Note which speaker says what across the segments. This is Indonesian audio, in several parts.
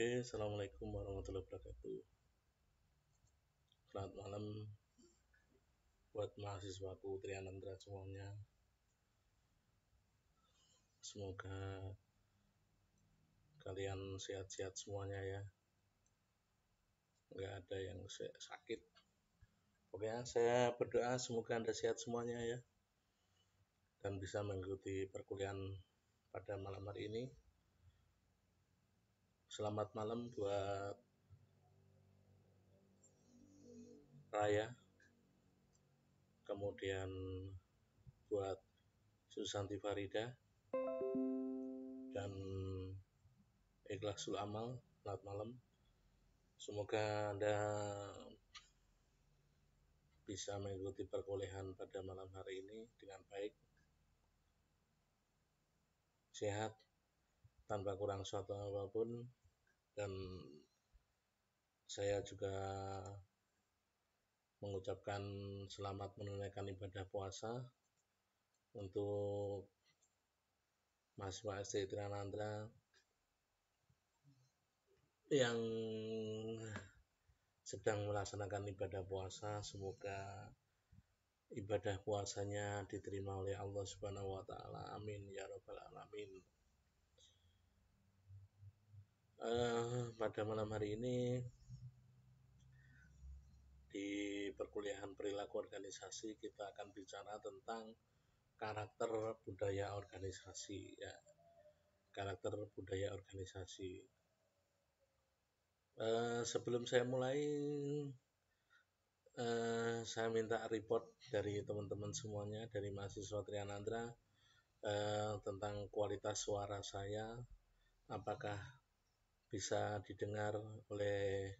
Speaker 1: Oke, Assalamualaikum warahmatullahi wabarakatuh. Selamat malam buat mahasiswaku Trianandra semuanya. Semoga kalian sehat-sehat semuanya ya. Nggak ada yang sakit. Pokoknya saya berdoa semoga Anda sehat semuanya ya. Dan bisa mengikuti perkuliahan pada malam hari ini. Selamat malam buat Raya. Kemudian buat Susanti Farida. Dan Ikhlasul Amal. Selamat malam. Semoga Anda bisa mengikuti perkuliahan pada malam hari ini dengan baik, sehat, tanpa kurang suatu apapun. Dan saya juga mengucapkan selamat menunaikan ibadah puasa untuk mahasiswa SD Trianandra yang sedang melaksanakan ibadah puasa. Semoga ibadah puasanya diterima oleh Allah Subhanahu wa taala. Amin ya rabbal alamin. Pada malam hari ini di perkuliahan perilaku organisasi kita akan bicara tentang karakter budaya organisasi ya. Karakter budaya organisasi. Sebelum saya mulai, saya minta report dari teman-teman semuanya, dari mahasiswa Trianandra, tentang kualitas suara saya, apakah bisa didengar oleh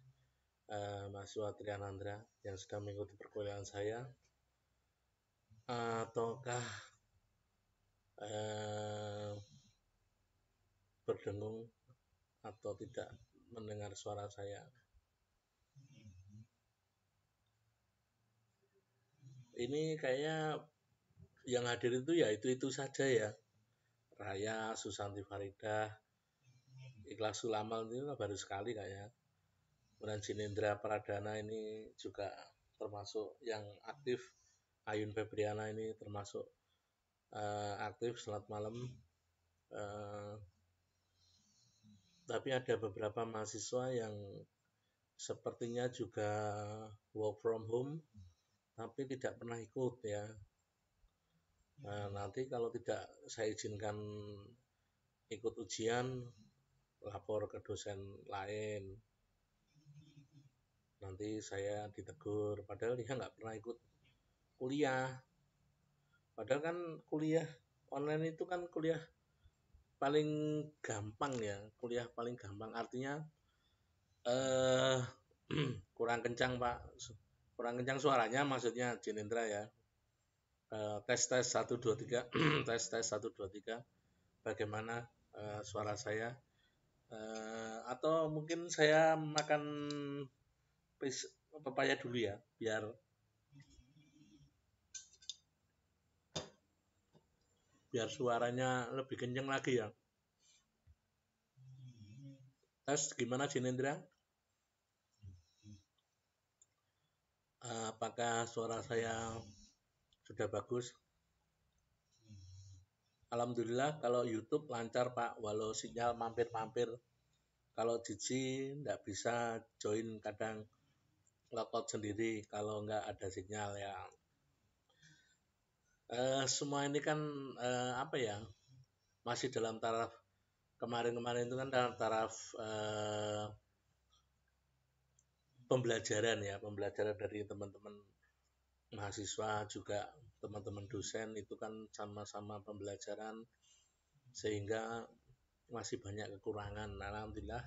Speaker 1: mahasiswa Trianandra yang sedang mengikuti perkuliahan saya, ataukah berdengung atau tidak mendengar suara saya. Ini kayaknya yang hadir itu ya itu saja ya. Raya, Susanti Farida, Ikhlasul Amal ini baru sekali kayaknya. Kemudian Jinendra Pradana ini juga termasuk yang aktif. Ayun Febriana ini termasuk aktif. Selamat malam. Tapi ada beberapa mahasiswa yang sepertinya juga work from home tapi tidak pernah ikut ya. Nanti kalau tidak saya izinkan ikut ujian, lapor ke dosen lain, nanti saya ditegur. Padahal dia nggak pernah ikut kuliah. Padahal kan kuliah online itu kan kuliah paling gampang ya, kuliah paling gampang. Artinya kurang kencang Pak, kurang kencang suaranya maksudnya Jinendra ya. Tes 1 2 3 tes 1 2 3 bagaimana suara saya, atau mungkin saya makan pepaya dulu ya biar suaranya lebih kencang lagi ya. Tes gimana Jinendra? Apakah suara saya sudah bagus? Alhamdulillah kalau YouTube lancar Pak, walau sinyal mampir-mampir. Kalau Cici nggak bisa join, kadang logout sendiri kalau nggak ada sinyal ya. Semua ini kan apa ya, masih dalam taraf kemarin itu kan dalam taraf pembelajaran ya, pembelajaran dari teman-teman mahasiswa juga teman-teman dosen itu kan sama-sama pembelajaran sehingga masih banyak kekurangan. Alhamdulillah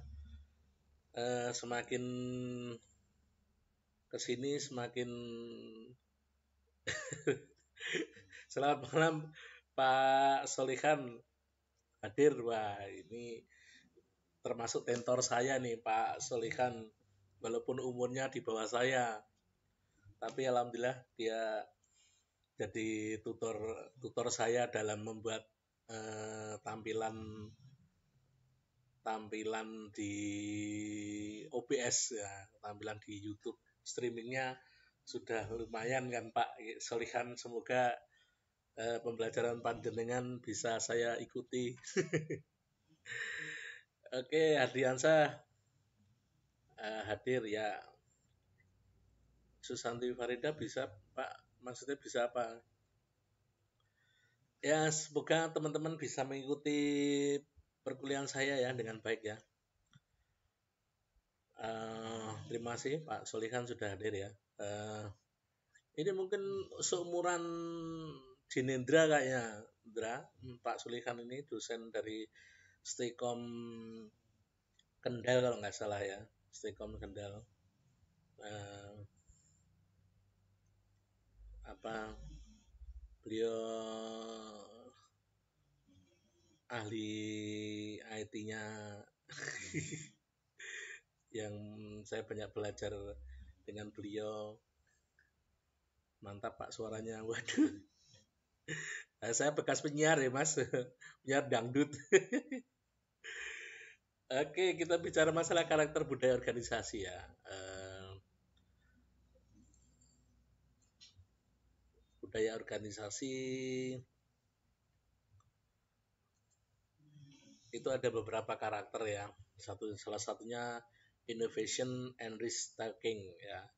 Speaker 1: semakin kesini semakin selamat malam Pak Solihan hadir. Wah ini termasuk mentor saya nih Pak Solihan, walaupun umurnya di bawah saya tapi alhamdulillah dia jadi tutor saya dalam membuat tampilan tampilan di OBS ya, tampilan di YouTube streamingnya sudah lumayan kan Pak Solihan, semoga pembelajaran panjenengan bisa saya ikuti. Oke, Hardiansyah hadir ya. Susanti Farida bisa Pak, maksudnya bisa apa? Ya, semoga teman-teman bisa mengikuti perkuliahan saya ya dengan baik ya. Terima kasih Pak Solihan sudah hadir ya. Ini mungkin seumuran Jinendra kayaknya, Pak Solihan ini dosen dari Stikom Kendal kalau nggak salah ya, Stikom Kendal. Beliau ahli IT-nya yang saya banyak belajar dengan beliau. Mantap Pak suaranya, waduh. Saya bekas penyiar ya Mas, penyiar dangdut. Oke, kita bicara masalah karakter budaya organisasi ya. Budaya organisasi itu ada beberapa karakter ya. Salah satunya innovation and risk taking ya.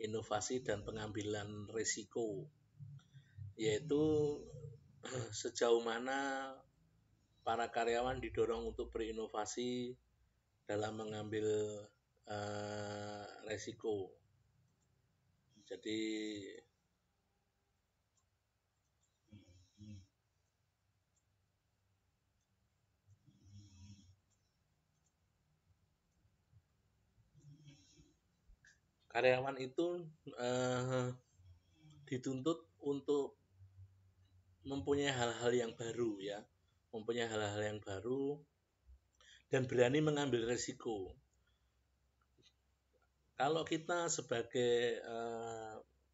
Speaker 1: Inovasi dan pengambilan risiko. Yaitu sejauh mana para karyawan didorong untuk berinovasi dalam mengambil resiko. Jadi karyawan itu dituntut untuk mempunyai hal-hal yang baru ya, mempunyai hal-hal yang baru dan berani mengambil resiko. Kalau kita sebagai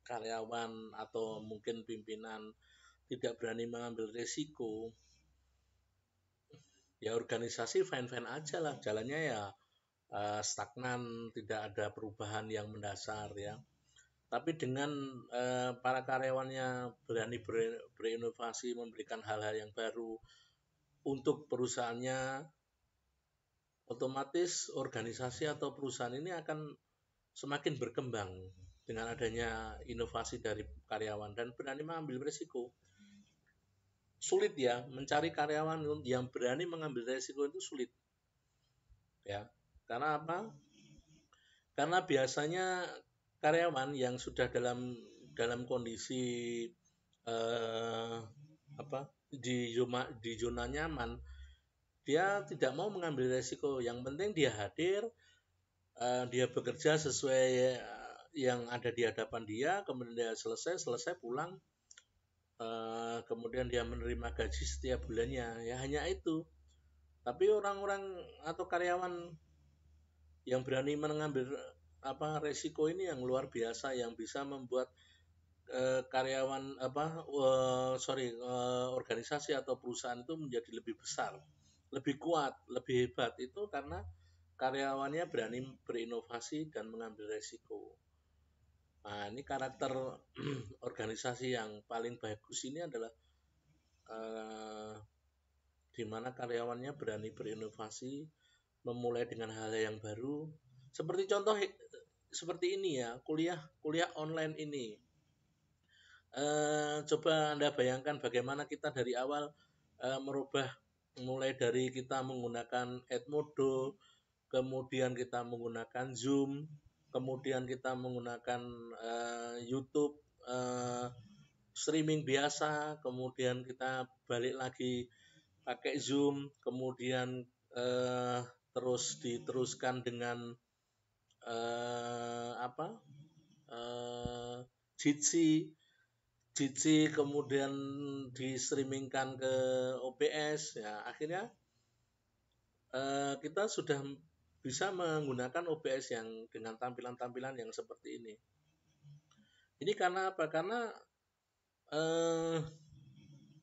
Speaker 1: karyawan atau mungkin pimpinan tidak berani mengambil resiko, ya organisasi fine-fine aja lah, jalannya ya stagnan, tidak ada perubahan yang mendasar ya. Tapi dengan para karyawannya berani berinovasi, memberikan hal-hal yang baru untuk perusahaannya, otomatis organisasi atau perusahaan ini akan semakin berkembang dengan adanya inovasi dari karyawan dan berani mengambil risiko. Sulit ya, mencari karyawan yang berani mengambil risiko itu sulit. Ya. Karena apa? Karena biasanya karyawan yang sudah dalam kondisi di zona nyaman, dia tidak mau mengambil resiko. Yang penting dia hadir, dia bekerja sesuai yang ada di hadapan dia, kemudian dia selesai pulang, kemudian dia menerima gaji setiap bulannya. Ya hanya itu. Tapi orang-orang atau karyawan yang berani mengambil resiko ini yang luar biasa, yang bisa membuat organisasi atau perusahaan itu menjadi lebih besar, lebih kuat, lebih hebat. Itu karena karyawannya berani berinovasi dan mengambil resiko. Nah, ini karakter organisasi yang paling bagus ini adalah di mana karyawannya berani berinovasi, memulai dengan hal yang baru. Seperti contoh seperti ini ya, kuliah online ini. Coba Anda bayangkan bagaimana kita dari awal merubah, mulai dari kita menggunakan Edmodo, kemudian kita menggunakan Zoom, kemudian kita menggunakan YouTube, streaming biasa, kemudian kita balik lagi pakai Zoom, kemudian terus diteruskan dengan Jitsi, kemudian di-streamingkan ke OBS ya, akhirnya kita sudah bisa menggunakan OBS yang dengan tampilan-tampilan yang seperti ini. Ini karena apa? Karena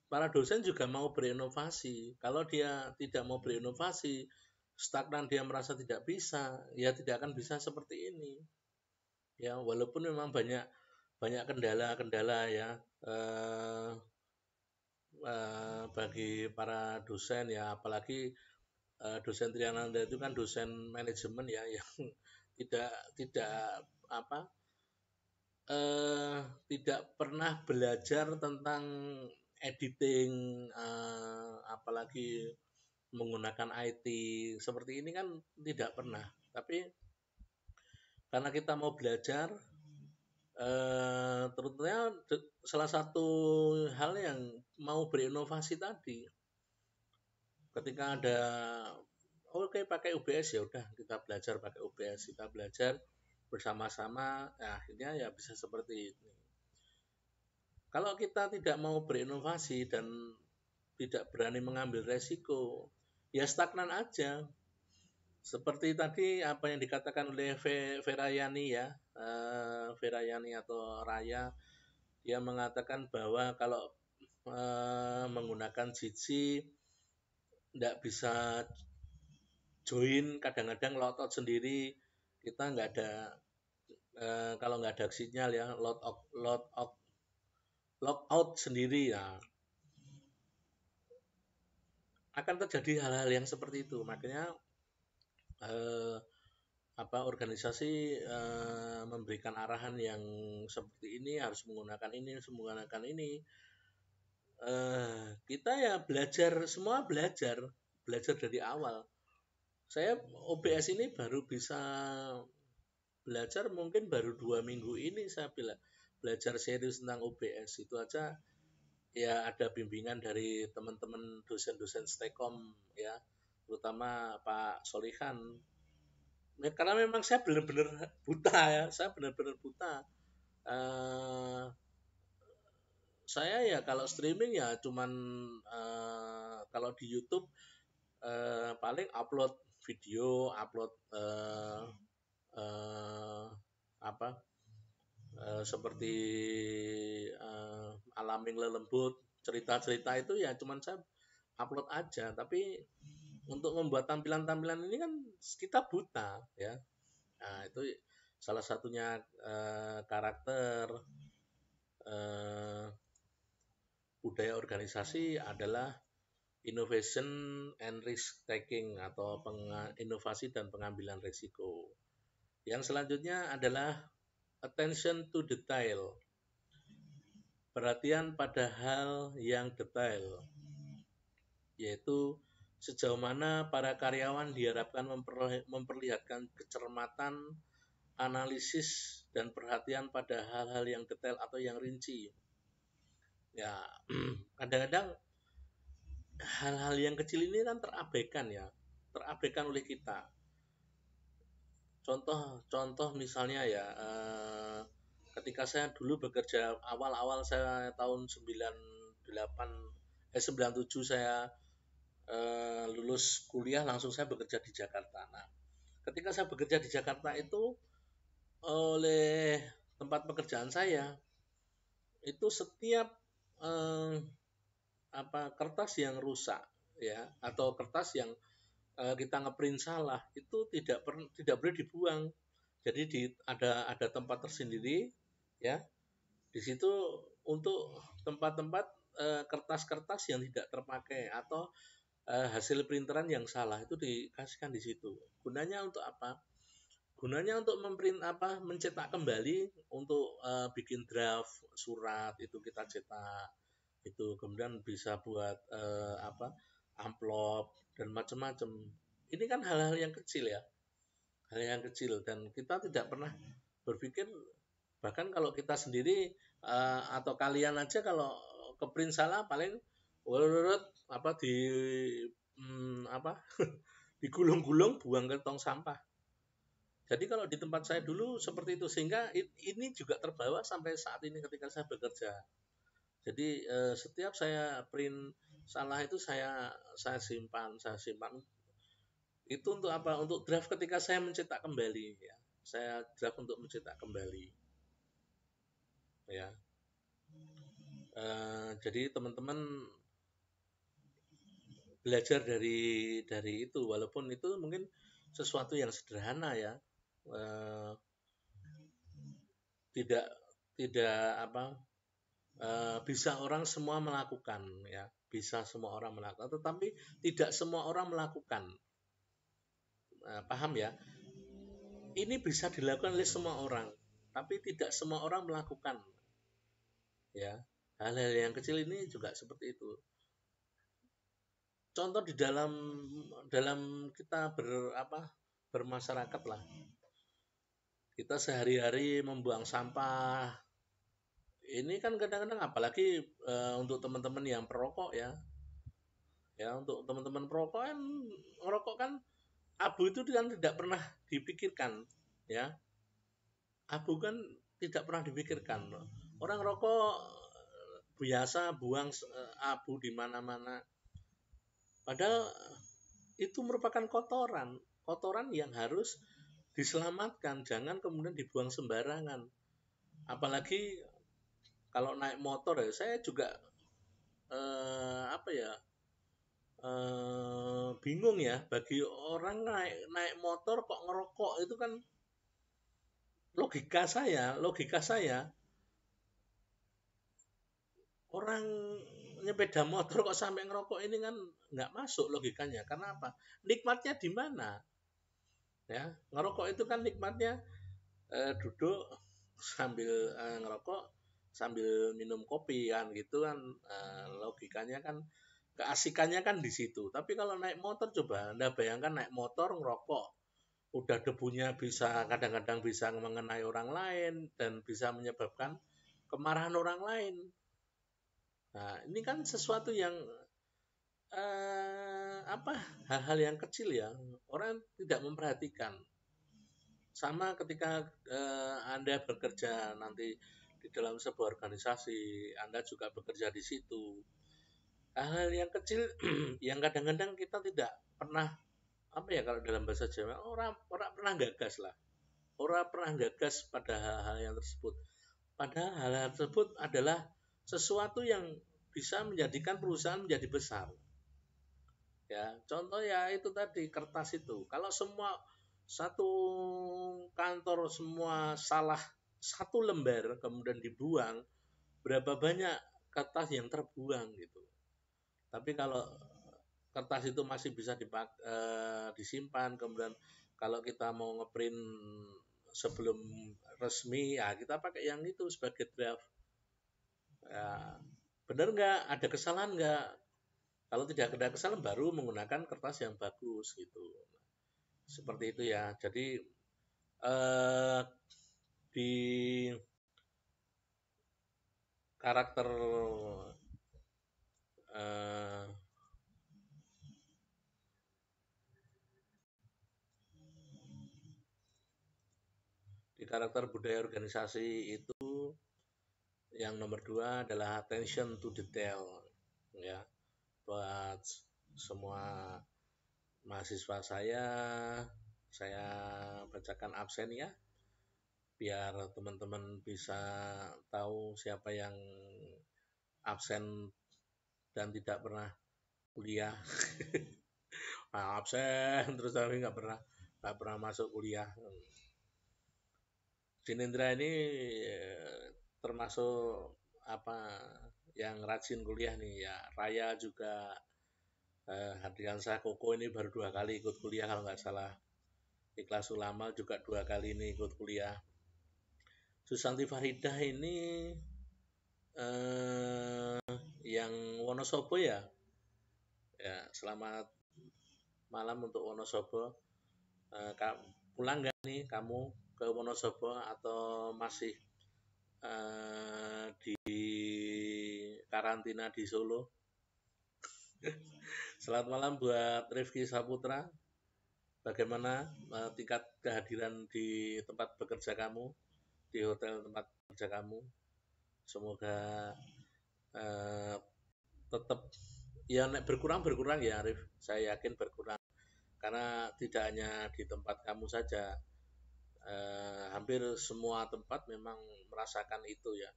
Speaker 1: para dosen juga mau berinovasi. Kalau dia tidak mau berinovasi, stagnan, dia merasa tidak bisa, ya tidak akan bisa seperti ini. Ya, walaupun memang banyak kendala-kendala ya bagi para dosen ya, apalagi dosen Triananda itu kan dosen manajemen ya, yang tidak tidak apa tidak pernah belajar tentang editing, apalagi menggunakan IT seperti ini kan tidak pernah. Tapi karena kita mau belajar, terutama salah satu hal yang mau berinovasi tadi, ketika ada oke pakai UBS, ya udah kita belajar pakai UBS, kita belajar bersama-sama, ya akhirnya ya bisa seperti ini. Kalau kita tidak mau berinovasi dan tidak berani mengambil resiko, ya stagnan aja. Seperti tadi apa yang dikatakan oleh Verayani ya, Verayani atau Raya, dia mengatakan bahwa kalau menggunakan Jitsi tidak bisa join, kadang-kadang logout sendiri, kita nggak ada kalau nggak ada sinyal ya, logout sendiri ya, akan terjadi hal-hal yang seperti itu. Makanya organisasi memberikan arahan yang seperti ini, harus menggunakan ini. Kita ya semua belajar dari awal. Saya OBS ini baru bisa belajar mungkin baru 2 minggu ini, saya belajar serius tentang OBS. Itu aja ya ada bimbingan dari teman-teman dosen-dosen Stekom ya, terutama Pak Solihan. Karena memang saya benar-benar buta ya, saya ya kalau streaming ya cuman kalau di YouTube paling upload video, upload seperti Alaming Lelembut, cerita-cerita itu ya cuman saya upload aja. Tapi untuk membuat tampilan-tampilan ini kan kita buta ya. Nah, itu salah satunya karakter budaya organisasi adalah innovation and risk taking atau inovasi dan pengambilan risiko. Yang selanjutnya adalah attention to detail, perhatian pada hal yang detail, yaitu sejauh mana para karyawan diharapkan memperlihatkan kecermatan, analisis, dan perhatian pada hal-hal yang detail atau yang rinci. Ya, kadang-kadang hal-hal yang kecil ini kan terabaikan oleh kita. Contoh misalnya ya, ketika saya dulu bekerja awal-awal, saya tahun 97 saya lulus kuliah, langsung saya bekerja di Jakarta. Nah, ketika saya bekerja di Jakarta itu, oleh tempat pekerjaan saya itu setiap kertas yang rusak ya, atau kertas yang kita ngeprint salah, itu tidak boleh dibuang. Jadi ada tempat tersendiri ya di situ untuk tempat-tempat kertas-kertas yang tidak terpakai atau hasil printeran yang salah, itu dikasihkan di situ. Gunanya untuk apa? Gunanya untuk mencetak kembali, untuk bikin draft surat, itu kita cetak itu, kemudian bisa buat amplop dan macam-macam. Ini kan hal-hal yang kecil ya, dan kita tidak pernah berpikir, bahkan kalau kita sendiri atau kalian aja kalau keprint salah paling di digulung-gulung, buang ke tong sampah. Jadi kalau di tempat saya dulu seperti itu, sehingga ini juga terbawa sampai saat ini ketika saya bekerja. Jadi setiap saya print salah itu saya simpan. Itu untuk apa? Untuk draft ketika saya mencetak kembali ya. Saya draft untuk mencetak kembali. Ya. Jadi teman-teman belajar dari itu, walaupun itu mungkin sesuatu yang sederhana ya, tidak tidak apa bisa orang semua melakukan ya, bisa semua orang melakukan, tetapi tidak semua orang melakukan. Paham ya? Ini bisa dilakukan oleh semua orang, tapi tidak semua orang melakukan. Ya, hal-hal yang kecil ini juga seperti itu. Contoh di dalam kita bermasyarakat lah. Kita sehari-hari membuang sampah. Ini kan kadang-kadang apalagi untuk teman-teman yang perokok ya. Ya, untuk teman-teman perokok kan ngerokok kan abu itu kan tidak pernah dipikirkan ya. Abu kan tidak pernah dipikirkan. Orang rokok biasa buang abu di mana-mana. Padahal itu merupakan kotoran yang harus diselamatkan, jangan kemudian dibuang sembarangan. Apalagi kalau naik motor ya, saya juga bingung ya, bagi orang naik motor kok ngerokok itu kan logika saya orang nyepeda motor kok sampai ngerokok ini kan nggak masuk logikanya. Karena apa? Nikmatnya di mana? Ya, ngerokok itu kan nikmatnya duduk sambil ngerokok sambil minum kopi kan gitu kan, logikanya kan keasikannya kan di situ. Tapi kalau naik motor coba Anda bayangkan naik motor ngerokok, udah debunya bisa kadang-kadang bisa mengenai orang lain dan bisa menyebabkan kemarahan orang lain. Nah, ini kan sesuatu yang hal-hal yang kecil ya, orang tidak memperhatikan. Sama ketika Anda bekerja nanti di dalam sebuah organisasi, Anda juga bekerja di situ. Hal-hal yang kecil yang kadang-kadang kita tidak pernah kalau dalam bahasa Jawa orang pernah gagas lah. Orang pernah gagas pada hal-hal yang tersebut. Padahal hal-hal tersebut adalah sesuatu yang bisa menjadikan perusahaan menjadi besar. Ya, contoh ya itu tadi kertas itu. Kalau semua satu kantor semua salah satu lembar kemudian dibuang, berapa banyak kertas yang terbuang gitu. Tapi kalau kertas itu masih bisa disimpan, kemudian kalau kita mau ngeprint sebelum resmi ya kita pakai yang itu sebagai draft. Ya, benar nggak? Ada kesalahan nggak? Kalau tidak ada kesalahan baru menggunakan kertas yang bagus gitu. Seperti itu ya. Jadi di karakter eh, di karakter budaya organisasi itu yang nomor 2 adalah attention to detail ya, buat semua mahasiswa saya bacakan absen ya, biar teman-teman bisa tahu siapa yang absen dan tidak pernah kuliah. Nah, absen terus tapi nggak pernah masuk kuliah. Sinindra ini termasuk yang rajin kuliah nih ya. Raya juga, Hadriansah Koko ini baru 2 kali ikut kuliah kalau nggak salah. Ikhlas Ulama juga 2 kali ini ikut kuliah. Susanti Faridah ini yang Wonosobo ya. Ya, selamat malam untuk Wonosobo. Pulang nggak nih kamu ke Wonosobo atau masih di karantina di Solo? Selamat malam buat Rifki Saputra. Bagaimana tingkat kehadiran di tempat bekerja kamu, di hotel tempat bekerja kamu? Semoga tetap ya berkurang ya Arif. Saya yakin berkurang karena tidak hanya di tempat kamu saja, hampir semua tempat memang merasakan itu ya,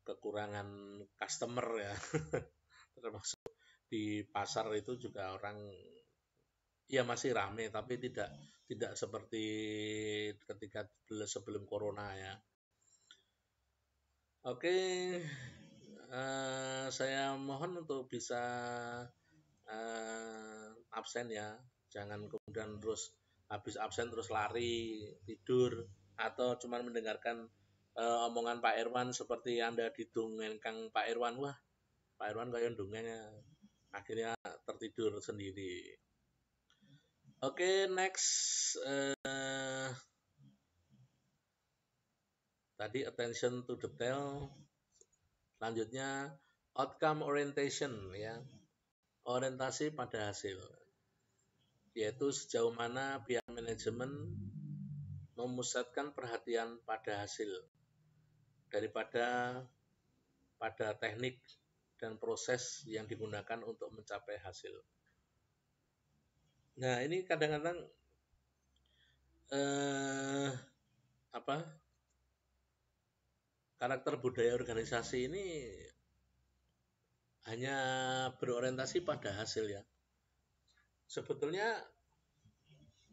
Speaker 1: kekurangan customer ya. termasuk di pasar itu juga orang ya masih rame, tapi tidak seperti ketika sebelum corona ya. Oke, saya mohon untuk bisa absen ya, jangan kemudian terus habis absen terus lari tidur atau cuma mendengarkan omongan Pak Irwan seperti Anda didongengkan Pak Irwan. Wah, Pak Irwan kayak dongengnya, akhirnya tertidur sendiri. Oke, next. Tadi attention to detail. Selanjutnya outcome orientation ya. Orientasi pada hasil. Yaitu sejauh mana pihak manajemen memusatkan perhatian pada hasil daripada pada teknik dan proses yang digunakan untuk mencapai hasil. Nah, ini kadang-kadang karakter budaya organisasi ini hanya berorientasi pada hasil ya. Sebetulnya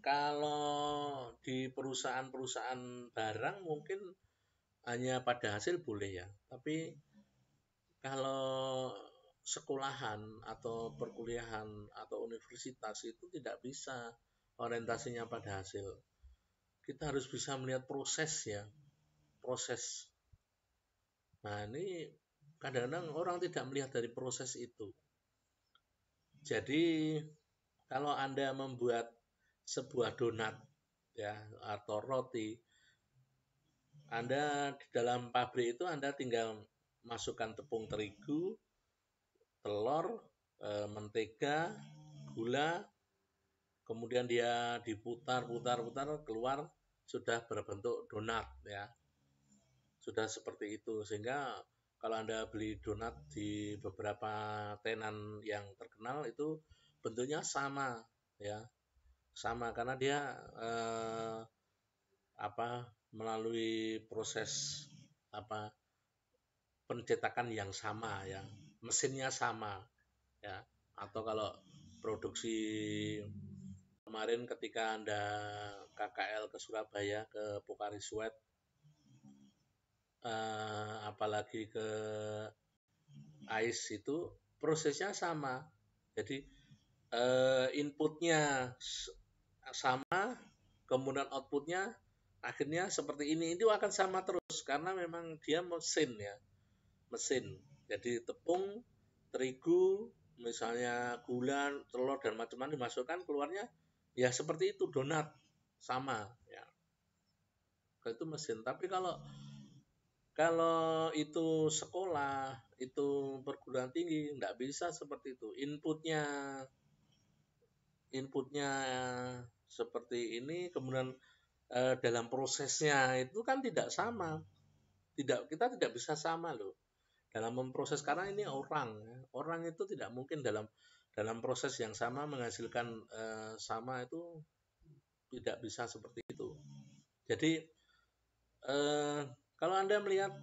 Speaker 1: kalau di perusahaan-perusahaan barang mungkin hanya pada hasil boleh ya. Tapi kalau sekolahan atau perkuliahan atau universitas itu tidak bisa orientasinya pada hasil. Kita harus bisa melihat proses ya. Proses. Nah, ini kadang-kadang orang tidak melihat dari proses itu. Jadi kalau Anda membuat sebuah donat ya atau roti, Anda di dalam pabrik itu Anda tinggal masukkan tepung terigu, telur, mentega, gula, kemudian dia diputar-putar keluar sudah berbentuk donat ya. Sudah seperti itu, sehingga kalau Anda beli donat di beberapa tenan yang terkenal itu bentuknya sama ya. Sama karena dia melalui proses pencetakan yang sama ya. Mesinnya sama ya. Atau kalau produksi kemarin ketika Anda KKL ke Surabaya ke Pocari Sweat, apalagi ke AIS itu prosesnya sama. Jadi inputnya sama, kemudian outputnya akhirnya seperti ini. Itu akan sama terus karena memang dia mesin ya, mesin. Jadi tepung, terigu, misalnya gula, telur dan macam-macam dimasukkan, keluarnya ya seperti itu, donat sama ya. Itu mesin. Tapi kalau itu sekolah, itu perguruan tinggi, nggak bisa seperti itu. Inputnya seperti ini, kemudian dalam prosesnya itu kan tidak sama. Kita tidak bisa sama loh. Dalam memproses, karena ini orang itu tidak mungkin dalam proses yang sama menghasilkan sama, itu tidak bisa seperti itu. Jadi kalau Anda melihat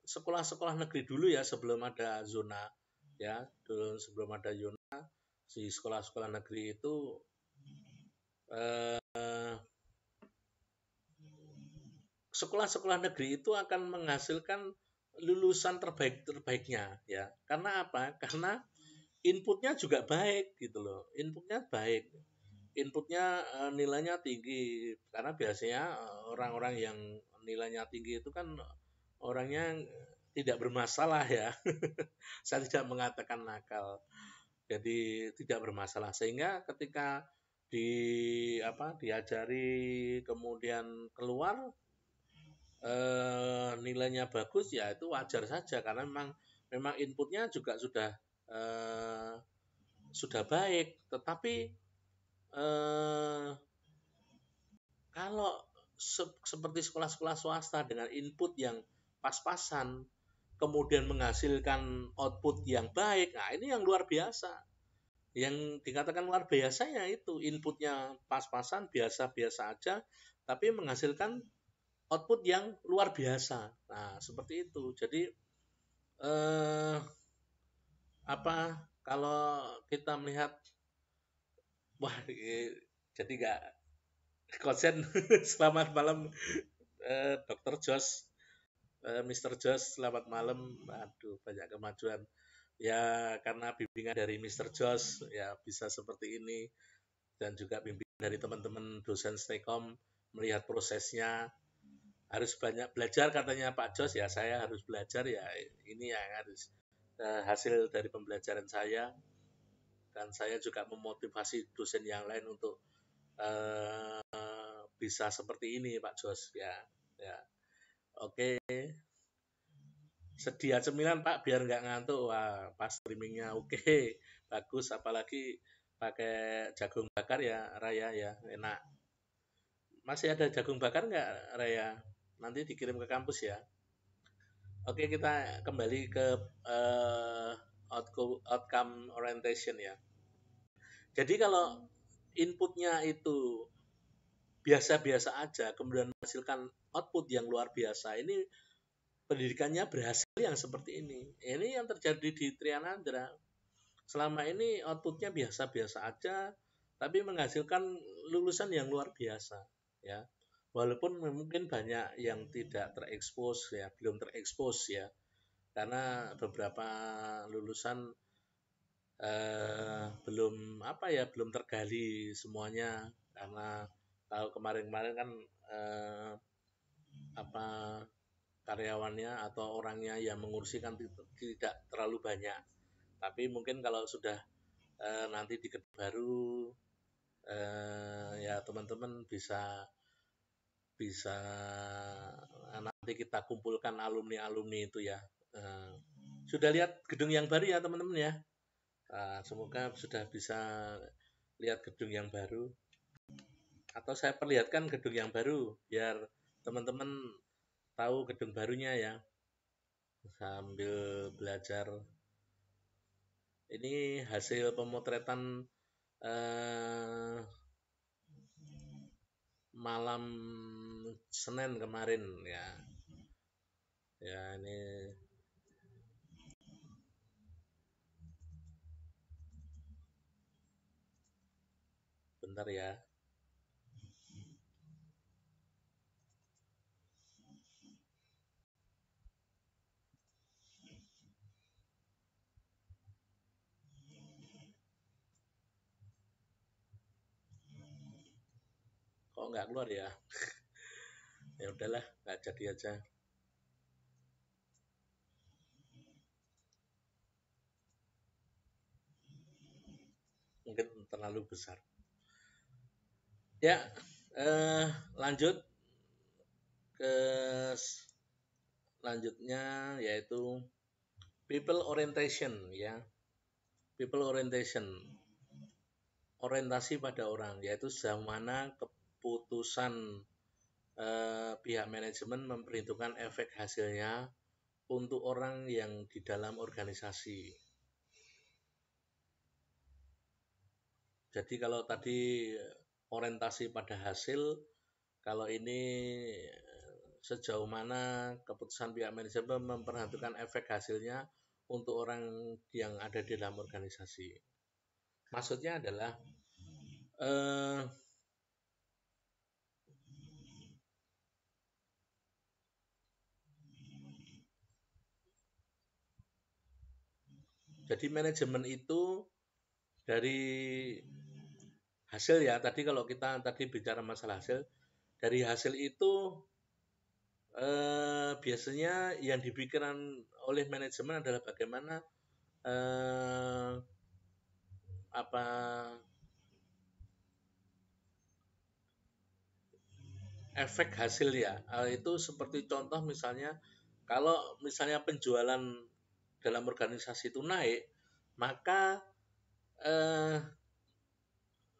Speaker 1: sekolah-sekolah negeri dulu ya sebelum ada zona ya, sebelum ada zona, si sekolah-sekolah negeri itu sekolah-sekolah negeri itu akan menghasilkan lulusan terbaiknya ya. Karena apa? Karena inputnya juga baik gitu loh. Inputnya baik. Inputnya nilainya tinggi, karena biasanya orang-orang yang nilainya tinggi itu kan orangnya tidak bermasalah ya. Saya tidak mengatakan nakal. Jadi tidak bermasalah, sehingga ketika diajari kemudian keluar nilainya bagus ya itu wajar saja, karena memang inputnya juga sudah baik. Tetapi kalau seperti sekolah-sekolah swasta dengan input yang pas-pasan, kemudian menghasilkan output yang baik, nah ini yang luar biasa. Yang dikatakan luar biasanya itu inputnya pas-pasan, biasa-biasa aja, tapi menghasilkan output yang luar biasa. Nah, seperti itu. Jadi apa kalau kita melihat wah jadi nggak konsen. Selamat malam Dokter Jos, Mr. Jos, selamat malam. Aduh, banyak kemajuan. Ya, karena bimbingan dari Mr. Jos, ya bisa seperti ini. Dan juga bimbingan dari teman-teman dosen Stekom, melihat prosesnya. Harus banyak belajar katanya Pak Jos, ya saya harus belajar, ya ini yang harus hasil dari pembelajaran saya. Dan saya juga memotivasi dosen yang lain untuk bisa seperti ini Pak Jos, ya. Ya, oke. Sedia cemilan Pak biar nggak ngantuk. Wah, pas streamingnya oke. Bagus, apalagi pakai jagung bakar ya Raya ya, enak. Masih ada jagung bakar nggak Raya? Nanti dikirim ke kampus ya. Oke, kita kembali ke uh, outcome orientation ya. Jadi kalau inputnya itu biasa-biasa aja, kemudian menghasilkan output yang luar biasa, ini pendidikannya berhasil yang seperti ini. Ini yang terjadi di Trianandra. Selama ini outputnya biasa-biasa aja, tapi menghasilkan lulusan yang luar biasa, ya. Walaupun mungkin banyak yang tidak terekspos, ya, belum terekspos ya, karena beberapa lulusan belum apa ya, belum tergali semuanya, karena kalau kemarin-kemarin kan apa karyawannya atau orangnya yang mengurusi kan tidak terlalu banyak. Tapi mungkin kalau sudah nanti di gedung baru ya teman-teman bisa bisa nanti kita kumpulkan alumni-alumni itu ya. Sudah lihat gedung yang baru ya teman-teman ya. Semoga sudah bisa lihat gedung yang baru. Atau saya perlihatkan gedung yang baru biar teman-teman tahu gedung barunya ya. Sambil belajar. Ini hasil pemotretan malam Senin kemarin ya. Ya ini bentar ya. Kok nggak keluar ya? Ya udahlah, nggak jadi aja. Mungkin terlalu besar. Ya, lanjut ke selanjutnya yaitu people orientation ya. People orientation, orientasi pada orang, yaitu sejauh mana keputusan pihak manajemen memperhitungkan efek hasilnya untuk orang yang di dalam organisasi. Jadi kalau tadi orientasi pada hasil, kalau ini sejauh mana keputusan pihak manajemen memperhatikan efek hasilnya untuk orang yang ada di dalam organisasi. Maksudnya adalah jadi manajemen itu dari hasil ya. Tadi kalau kita tadi bicara masalah hasil, dari hasil itu biasanya yang dipikirkan oleh manajemen adalah bagaimana apa efek hasil ya. Itu seperti contoh misalnya kalau misalnya penjualan dalam organisasi itu naik, maka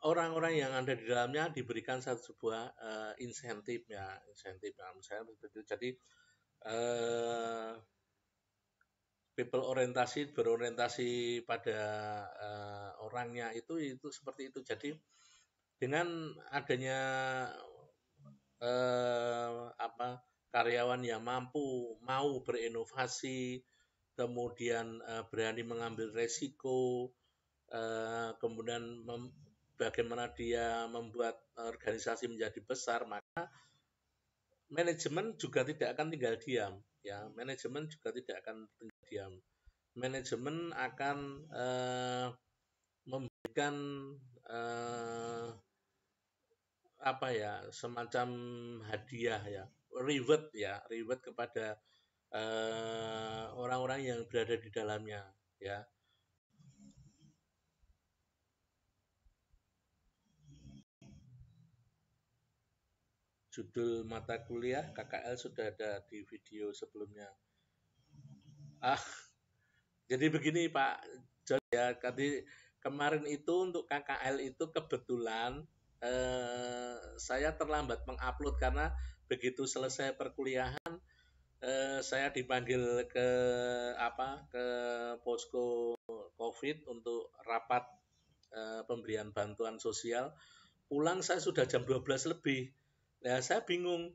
Speaker 1: orang-orang yang ada di dalamnya diberikan satu sebuah insentif ya, misalnya seperti itu. Jadi people orientasi berorientasi pada orangnya itu seperti itu. Jadi dengan adanya karyawan yang mampu mau berinovasi, kemudian berani mengambil resiko, kemudian bagaimana dia membuat organisasi menjadi besar, maka manajemen juga tidak akan tinggal diam, ya. Manajemen juga tidak akan tinggal diam. Manajemen akan memberikan apa ya, semacam hadiah ya, reward kepada orang-orang yang berada di dalamnya, ya. Judul mata kuliah KKL sudah ada di video sebelumnya. Jadi begini Pak John ya, tadi kemarin itu untuk KKL itu kebetulan saya terlambat mengupload karena begitu selesai perkuliahan saya dipanggil ke posko COVID untuk rapat pemberian bantuan sosial. Pulang saya sudah jam 12 lebih. Nah, saya bingung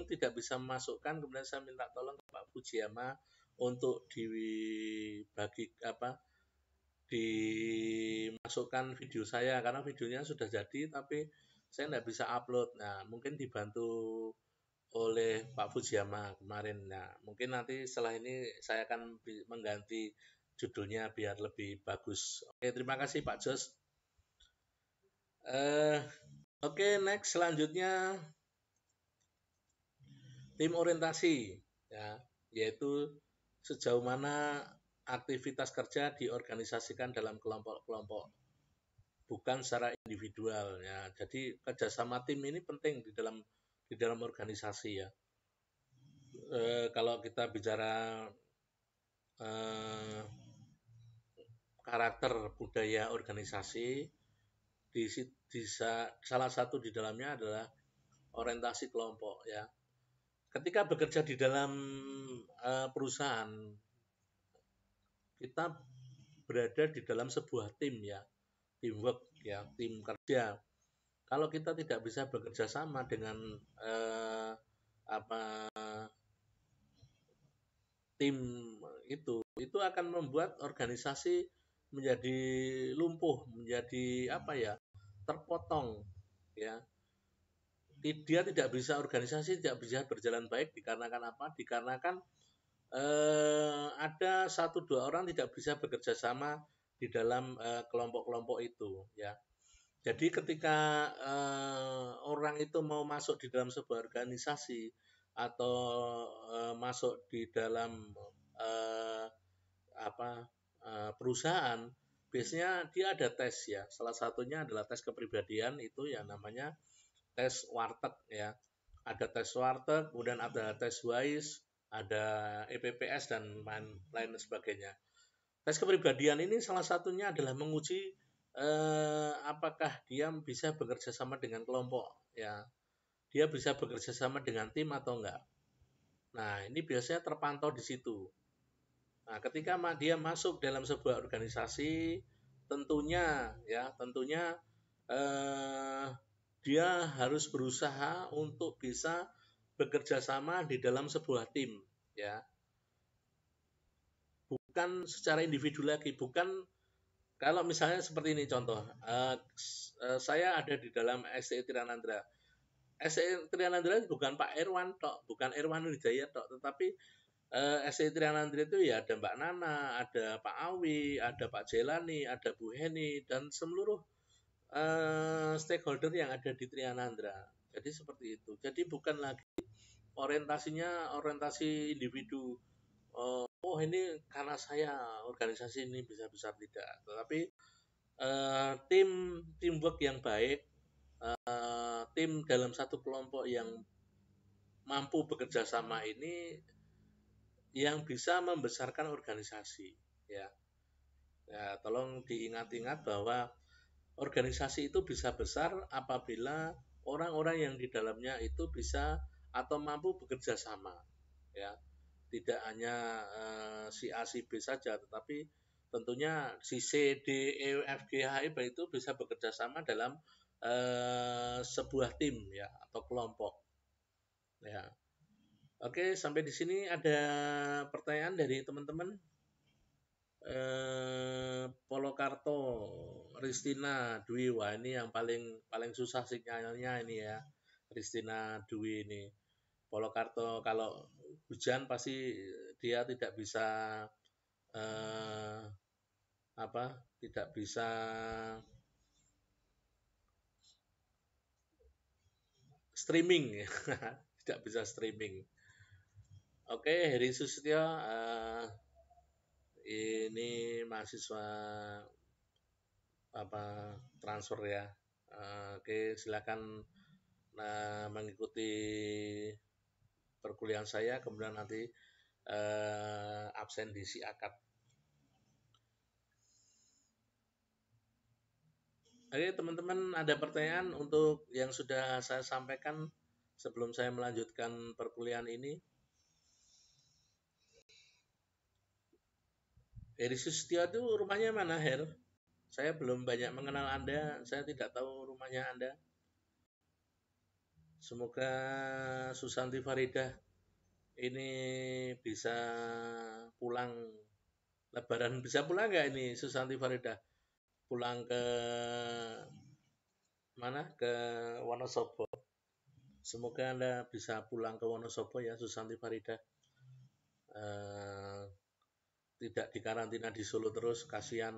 Speaker 1: tidak bisa memasukkan, kemudian saya minta tolong ke Pak Fujiyama untuk dimasukkan video saya karena videonya sudah jadi tapi saya tidak bisa upload. Nah, mungkin dibantu oleh Pak Fujiyama kemarin. Nah, mungkin nanti setelah ini saya akan mengganti judulnya biar lebih bagus. Oke, terima kasih Pak Jos. Oke, next selanjutnya tim orientasi, ya, yaitu sejauh mana aktivitas kerja diorganisasikan dalam kelompok-kelompok, bukan secara individual, ya. Jadi kerjasama tim ini penting di dalam organisasi, ya. Kalau kita bicara karakter budaya organisasi, salah satu di dalamnya adalah orientasi kelompok, ya. Ketika bekerja di dalam perusahaan, kita berada di dalam sebuah tim, ya, teamwork, ya, tim kerja. Kalau kita tidak bisa bekerja sama dengan tim itu akan membuat organisasi menjadi lumpuh, menjadi terpotong, ya. Dia tidak bisa, organisasi tidak bisa berjalan baik dikarenakan apa? Dikarenakan ada 1-2 orang tidak bisa bekerja sama di dalam kelompok-kelompok itu, ya. Jadi ketika orang itu mau masuk di dalam sebuah organisasi atau masuk di dalam perusahaan, biasanya dia ada tes, ya. Salah satunya adalah tes kepribadian, itu yang namanya tes warteg, ya. Ada tes warteg, kemudian ada tes WISE, ada EPPS dan lain sebagainya. Tes kepribadian ini salah satunya adalah menguji apakah dia bisa bekerja sama dengan kelompok, ya. Dia bisa bekerja sama dengan tim atau enggak. Nah, ini biasanya terpantau di situ. Nah, ketika dia masuk dalam sebuah organisasi, tentunya dia harus berusaha untuk bisa bekerja sama di dalam sebuah tim, ya. Bukan secara individu lagi, bukan. Kalau misalnya seperti ini contoh, saya ada di dalam STI Trianandra. STI Trianandra bukan Pak Irwan tok, bukan Irwan Wijaya tok, tetapi STI Trianandra itu ya ada Mbak Nana, ada Pak Awi, ada Pak Jelani, ada Bu Heni, dan seluruh stakeholder yang ada di Trianandra. Jadi seperti itu. Jadi bukan lagi orientasinya orientasi individu. Ini karena saya organisasi ini bisa besar, tidak. Tetapi teamwork yang baik, tim dalam satu kelompok yang mampu bekerja sama ini yang bisa membesarkan organisasi, ya. Ya, tolong diingat-ingat bahwa organisasi itu bisa besar apabila orang-orang yang di dalamnya itu bisa atau mampu bekerja sama, ya. Tidak hanya si A si B saja, tetapi tentunya si C D E F G H I itu bisa bekerja sama dalam sebuah tim, ya, atau kelompok, ya. Oke, sampai di sini ada pertanyaan dari teman-teman. Polokarto, Ristina, Dwi, wah ini yang paling susah sinyalnya ini ya, Ristina, Dwi ini. Polokarto kalau hujan pasti dia tidak bisa eh, tidak bisa streaming, tidak bisa streaming. Oke, Heri Sustio, ini mahasiswa transfer ya. Oke, silakan mengikuti perkuliahan saya, kemudian nanti absen di si akad. Oke, teman-teman, ada pertanyaan untuk yang sudah saya sampaikan sebelum saya melanjutkan perkuliahan ini? Heri Sustio itu rumahnya mana, Her? Saya belum banyak mengenal Anda, saya tidak tahu rumahnya Anda. Semoga Susanti Faridah ini bisa pulang Lebaran. Bisa pulang nggak ini Susanti Faridah? Pulang ke mana? Ke Wonosobo. Semoga Anda bisa pulang ke Wonosobo ya, Susanti Faridah. Tidak dikarantina di Solo terus, kasihan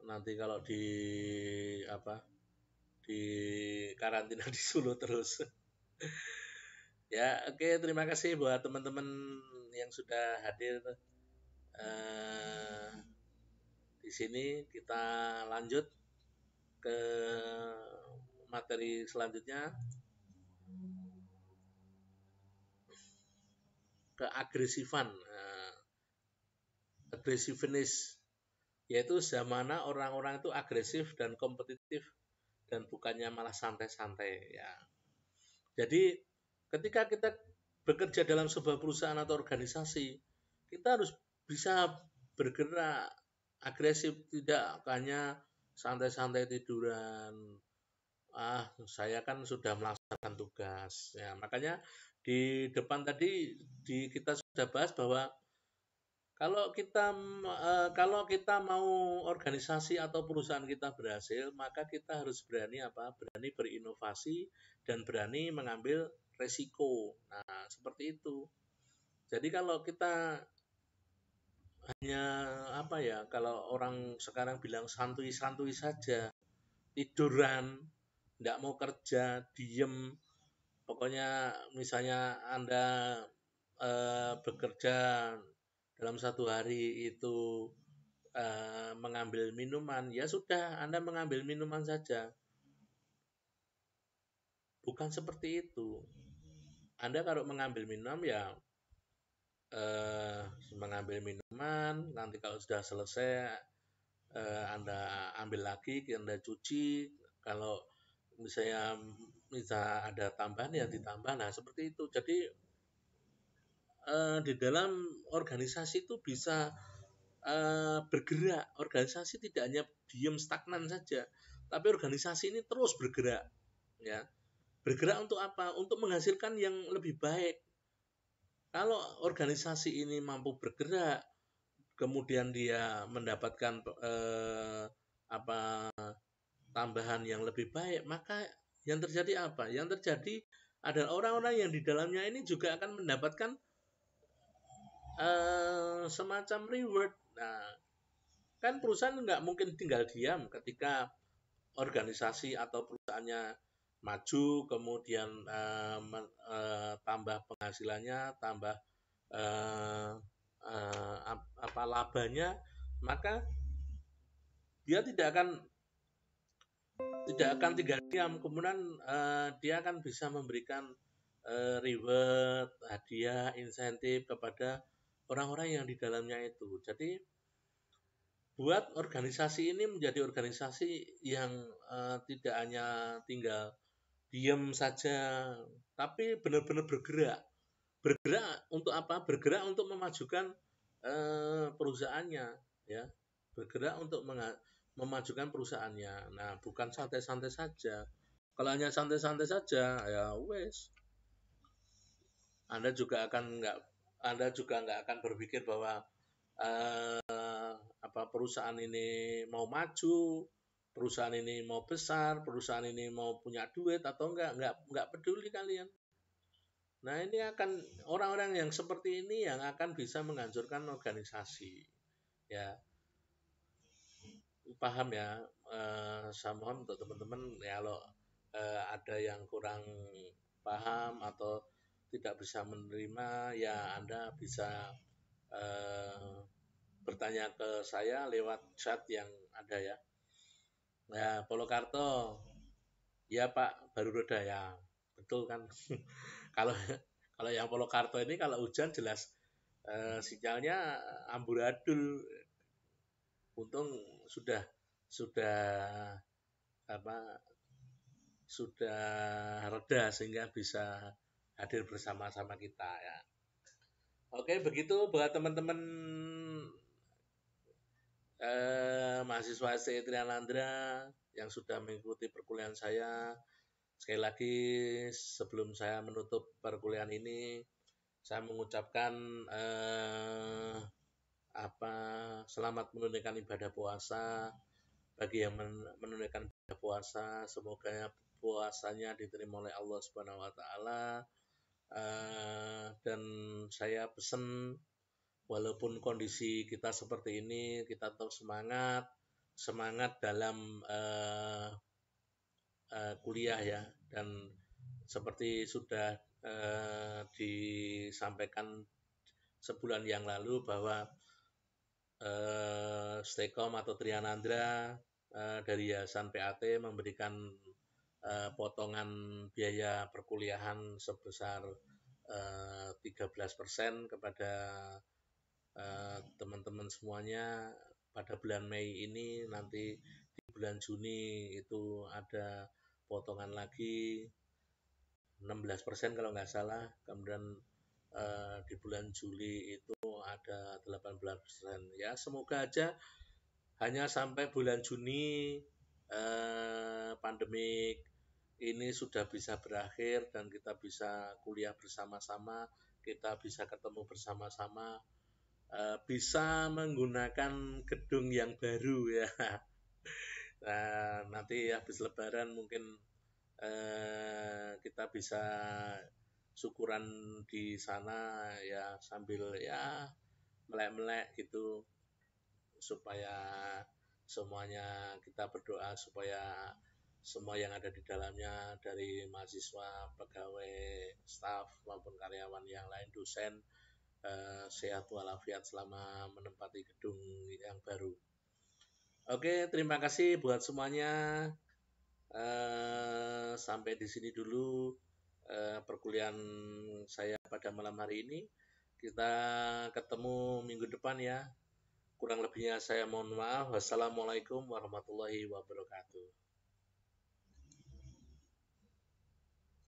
Speaker 1: nanti kalau di karantina di Solo terus. Ya, oke, terima kasih buat teman-teman yang sudah hadir di sini. Kita lanjut ke materi selanjutnya, keagresifan, aggressiveness, yaitu zamana orang-orang itu agresif dan kompetitif dan bukannya malah santai-santai ya. Jadi ketika kita bekerja dalam sebuah perusahaan atau organisasi, kita harus bisa bergerak agresif, tidak hanya santai-santai tiduran. Saya kan sudah melaksanakan tugas. Ya, makanya di depan tadi kita sudah bahas bahwa kalau kita mau organisasi atau perusahaan kita berhasil, maka kita harus berani Berani berinovasi dan berani mengambil resiko. Nah, seperti itu. Jadi kalau kita hanya kalau orang sekarang bilang santuy-santuy saja, tiduran, tidak mau kerja, diem, pokoknya misalnya Anda bekerja dalam satu hari itu mengambil minuman, ya sudah Anda mengambil minuman saja. Bukan seperti itu. Anda kalau mengambil minum ya mengambil minuman, nanti kalau sudah selesai Anda ambil lagi, Anda cuci. Kalau misalnya ada tambahan ya ditambah. Nah, seperti itu. Jadi di dalam organisasi itu bisa bergerak. Organisasi tidak hanya diam stagnan saja, tapi organisasi ini terus bergerak, ya. Bergerak untuk apa? Untuk menghasilkan yang lebih baik. Kalau organisasi ini mampu bergerak, kemudian dia mendapatkan tambahan yang lebih baik, maka yang terjadi apa? Yang terjadi adalah orang-orang yang di dalamnya ini juga akan mendapatkan semacam reward. Nah, kan perusahaan nggak mungkin tinggal diam ketika organisasi atau perusahaannya maju, kemudian tambah penghasilannya, tambah labanya, maka dia tidak akan tinggal diam. Kemudian dia akan bisa memberikan reward, hadiah, insentif kepada orang-orang yang di dalamnya itu. Jadi buat organisasi ini menjadi organisasi yang tidak hanya tinggal diam saja, tapi benar-benar bergerak. Bergerak untuk apa? Bergerak untuk memajukan perusahaannya, ya. Bergerak untuk memajukan perusahaannya. Nah, bukan santai-santai saja. Kalau hanya santai-santai saja, ya wes. Anda juga nggak akan berpikir bahwa perusahaan ini mau maju, perusahaan ini mau besar, perusahaan ini mau punya duit atau nggak peduli kalian. Nah, ini akan orang-orang yang seperti ini yang akan bisa menghancurkan organisasi. Ya, paham ya. Saya mohon untuk teman-teman ya, kalau ada yang kurang paham atau tidak bisa menerima, ya Anda bisa bertanya ke saya lewat chat yang ada ya. Ya, Polokarto, ya Pak, baru roda ya, betul kan? Kalau kalau yang Polokarto ini kalau hujan jelas sinyalnya amburadul. Untung sudah sudah apa sudah reda sehingga bisa hadir bersama-sama kita ya. Oke, begitu buat teman-teman mahasiswa STI Trianandra yang sudah mengikuti perkuliahan saya. Sekali lagi sebelum saya menutup perkuliahan ini, saya mengucapkan selamat menunaikan ibadah puasa bagi yang menunaikan ibadah puasa. Semoga puasanya diterima oleh Allah Subhanahu wa taala. Dan saya pesan, walaupun kondisi kita seperti ini, kita tetap semangat dalam kuliah ya. Dan seperti sudah disampaikan sebulan yang lalu bahwa Stekom atau Trianandra dari Yayasan PAT memberikan potongan biaya perkuliahan sebesar 13% kepada teman-teman semuanya pada bulan Mei ini. Nanti di bulan Juni itu ada potongan lagi 16% kalau nggak salah. Kemudian di bulan Juli itu ada 18%. Ya, semoga aja hanya sampai bulan Juni pandemik ini sudah bisa berakhir dan kita bisa kuliah bersama-sama, kita bisa ketemu bersama-sama, bisa menggunakan gedung yang baru ya. Nah, nanti habis Lebaran mungkin kita bisa syukuran di sana ya, sambil ya melek-melek gitu, supaya semuanya kita berdoa supaya semua yang ada di dalamnya, dari mahasiswa, pegawai, staf maupun karyawan yang lain, dosen, sehat walafiat selama menempati gedung yang baru. Oke, terima kasih buat semuanya. Sampai di sini dulu perkuliahan saya pada malam hari ini. Kita ketemu minggu depan ya. Kurang lebihnya saya mohon maaf. Wassalamualaikum warahmatullahi wabarakatuh.